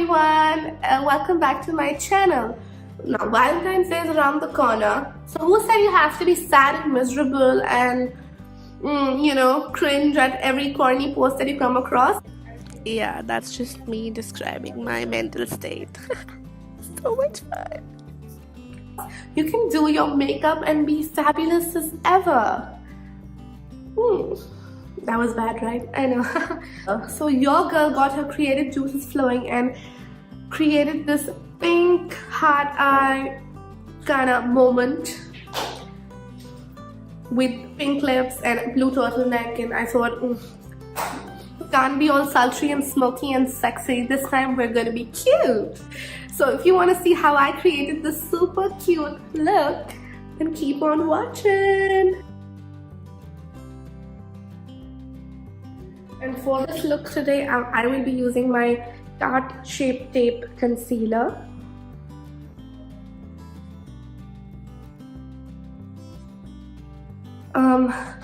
everyone, welcome back to my channel. Now Valentine's Day is around the corner, so who said you have to be sad and miserable and cringe at every corny post that you come across? Yeah, that's just me describing my mental state. So much fun. You can do your makeup and be fabulous as ever. That was bad, right? I know. So your girl got her creative juices flowing and created this pink heart eye kind of moment with pink lips and blue turtleneck, and I thought, can't be all sultry and smoky and sexy. This time we're gonna be cute. So if you want to see how I created this super cute look, then keep on watching. And for this look today, I will be using my Tarte Shape Tape Concealer.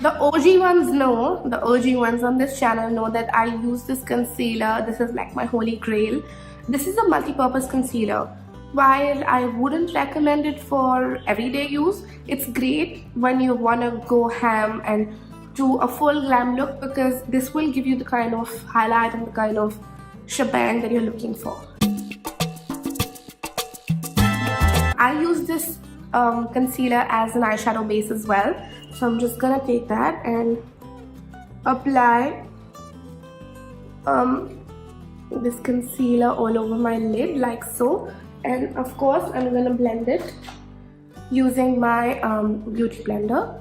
The OG ones on this channel know that I use this concealer. This is like my holy grail. This is a multi-purpose concealer. While I wouldn't recommend it for everyday use, it's great when you want to go ham and do a full glam look, because this will give you the kind of highlight and the kind of shebang that you're looking for. I use this concealer as an eyeshadow base as well, so I'm just gonna take that and apply this concealer all over my lid like so, and of course I'm gonna blend it using my beauty blender.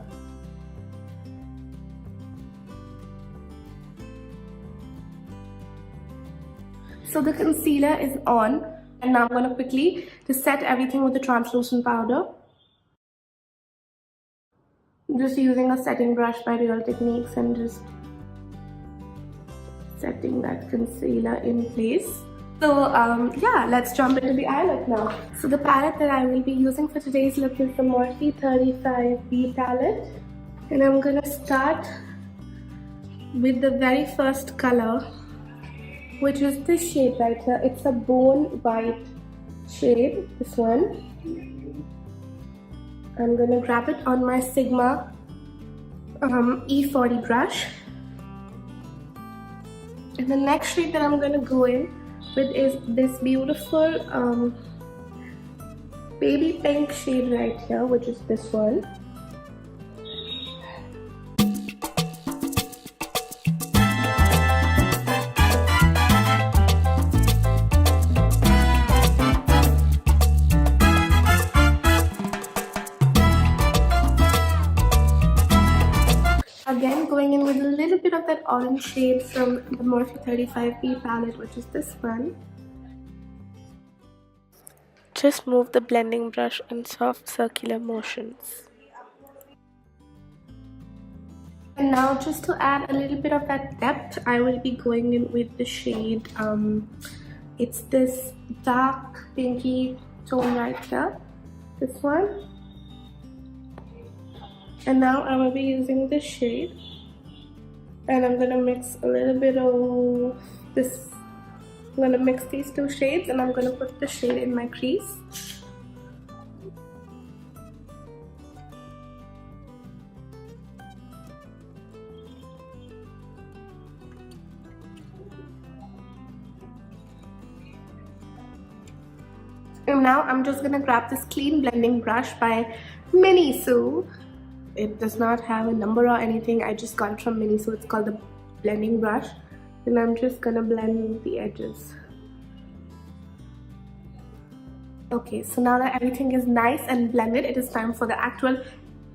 So the concealer is on, and now I'm going to quickly just set everything with the translucent powder. Just using a setting brush by Real Techniques and just setting that concealer in place. So yeah, let's jump into the eye look now. So the palette that I will be using for today's look is the Morphe 35B palette. And I'm going to start with the very first color, which is this shade right here. It's a bone white shade, this one. I'm gonna grab it on my Sigma E40 brush. And the next shade that I'm gonna go in with is this beautiful baby pink shade right here, which is this one. Again, going in with a little bit of that orange shade from the Morphe 35B palette, which is this one. Just move the blending brush in soft circular motions. And now, just to add a little bit of that depth, I will be going in with the shade, it's this dark pinky tone right here, this one. And now I'm going to be using this shade, and I'm going to mix a little bit of this. I'm going to mix these two shades, and I'm going to put the shade in my crease. And now I'm just going to grab this clean blending brush by Miniso. It does not have a number or anything. I just got it from Miniso. It's called the blending brush. And I'm just gonna blend the edges. Okay, so now that everything is nice and blended, it is time for the actual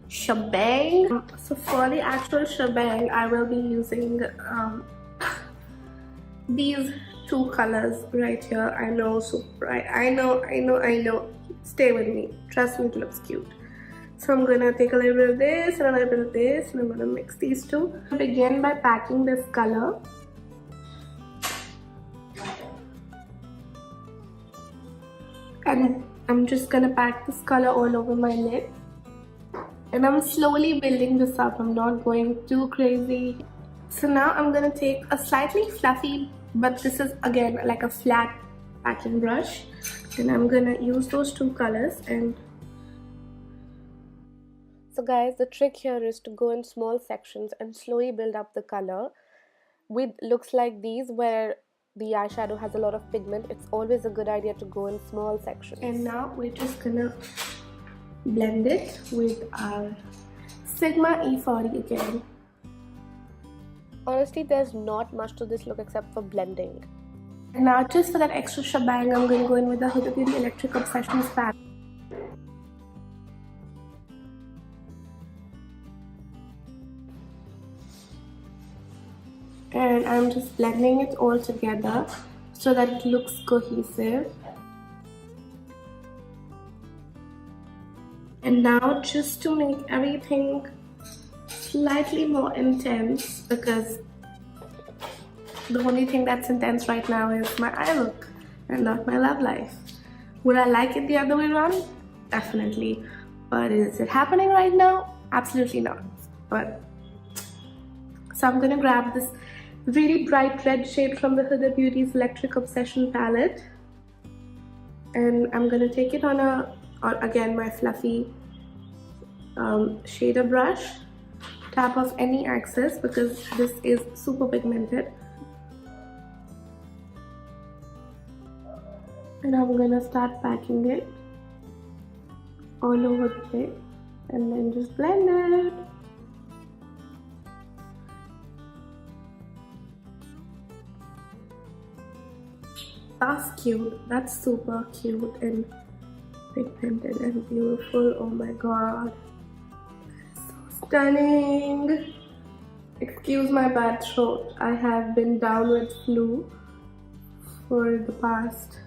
shebang. So for the actual shebang, I will be using these two colors right here. I know, so bright. I know. Stay with me. Trust me, it looks cute. So I'm gonna take a little bit of this and a little bit of this, and I'm gonna mix these two. Begin by packing this color. And I'm just gonna pack this color all over my lid. And I'm slowly building this up. I'm not going too crazy. So now I'm gonna take a slightly fluffy, but this is again like a flat packing brush, and I'm gonna use those two colors. And so guys, the trick here is to go in small sections and slowly build up the color. With looks like these where the eyeshadow has a lot of pigment, it's always a good idea to go in small sections. And now we're just gonna blend it with our Sigma E40 again. Honestly, there's not much to this look except for blending. And now just for that extra shebang, I'm going to go in with the Huda Beauty Electric Obsessions palette. And I'm just blending it all together so that it looks cohesive. And now just to make everything slightly more intense, because the only thing that's intense right now is my eye look and not my love life. Would I like it the other way around? Definitely. But is it happening right now? Absolutely not. But so I'm gonna grab this really bright red shade from the Huda Beauty's Electric Obsession palette, and I'm gonna take it on again my fluffy shader brush, tap off any excess because this is super pigmented, and I'm gonna start packing it all over the place and then just blend it. That's cute. That's super cute and pigmented and beautiful. Oh my god. So stunning. Excuse my bad throat. I have been down with flu for the past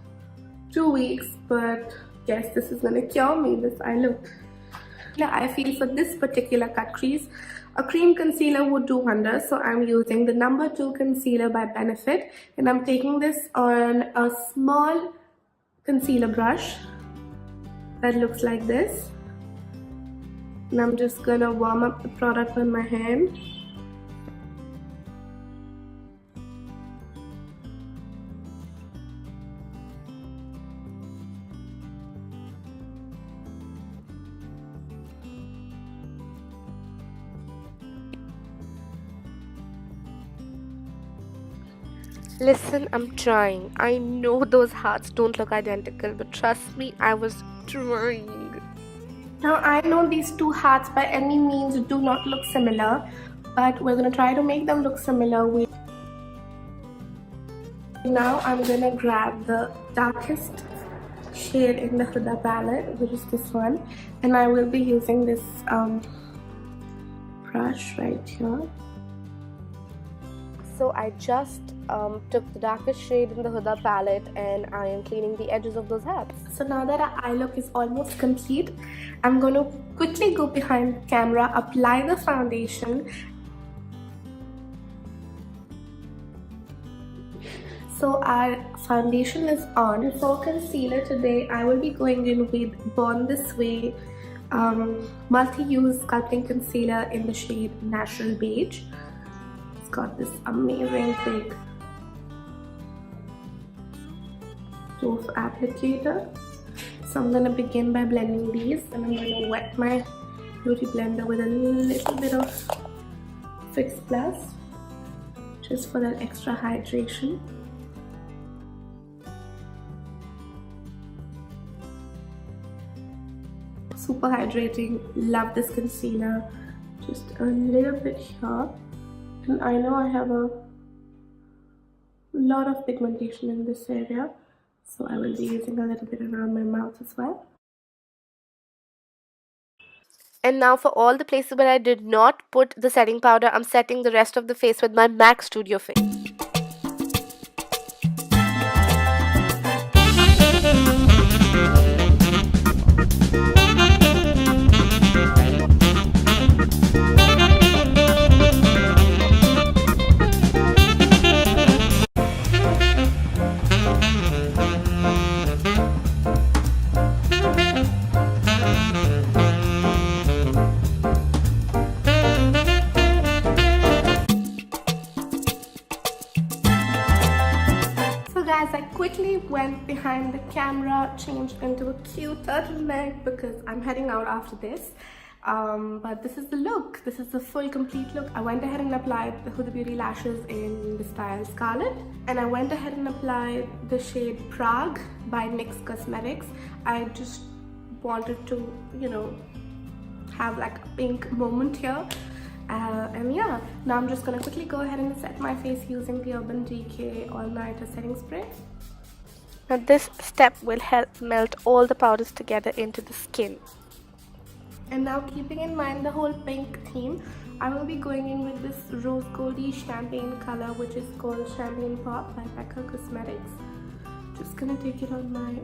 2 weeks, but yes, this is gonna cure me, this eye look. Now I feel for this particular cut crease, a cream concealer would do wonders, so I'm using the number 2 concealer by Benefit, and I'm taking this on a small concealer brush that looks like this, and I'm just gonna warm up the product on my hand. Listen, I'm trying. I know those hearts don't look identical, but trust me, I was trying. Now, I know these two hearts by any means do not look similar, but we're going to try to make them look similar. Now, I'm going to grab the darkest shade in the Huda palette, which is this one, and I will be using this brush right here. So I just took the darkest shade in the Huda palette and I am cleaning the edges of those hats. So now that our eye look is almost complete, I'm going to quickly go behind the camera, apply the foundation. So our foundation is on. For concealer today, I will be going in with Born This Way multi-use sculpting concealer in the shade Natural Beige. It's got this amazing big tooth applicator. So I'm gonna begin by blending these, and I'm gonna wet my beauty blender with a little bit of Fix Plus just for that extra hydration. Super hydrating. Love this concealer. Just a little bit here. And I know I have a lot of pigmentation in this area, so I will be using a little bit around my mouth as well. And now for all the places where I did not put the setting powder, I'm setting the rest of the face with my MAC Studio Fix. guys, I quickly went behind the camera, changed into a cute turtleneck because I'm heading out after this. But this is the look. This is the full complete look. I went ahead and applied the Huda Beauty lashes in the style Scarlet, and I went ahead and applied the shade Prague by NYX Cosmetics. I just wanted to, you know, have like a pink moment here. And yeah, now I'm just gonna quickly go ahead and set my face using the Urban Decay All Nighter Setting Spray. Now this step will help melt all the powders together into the skin. And now, keeping in mind the whole pink theme, I will be going in with this rose goldy champagne color, which is called Champagne Pop by Becca Cosmetics. Just gonna take it on my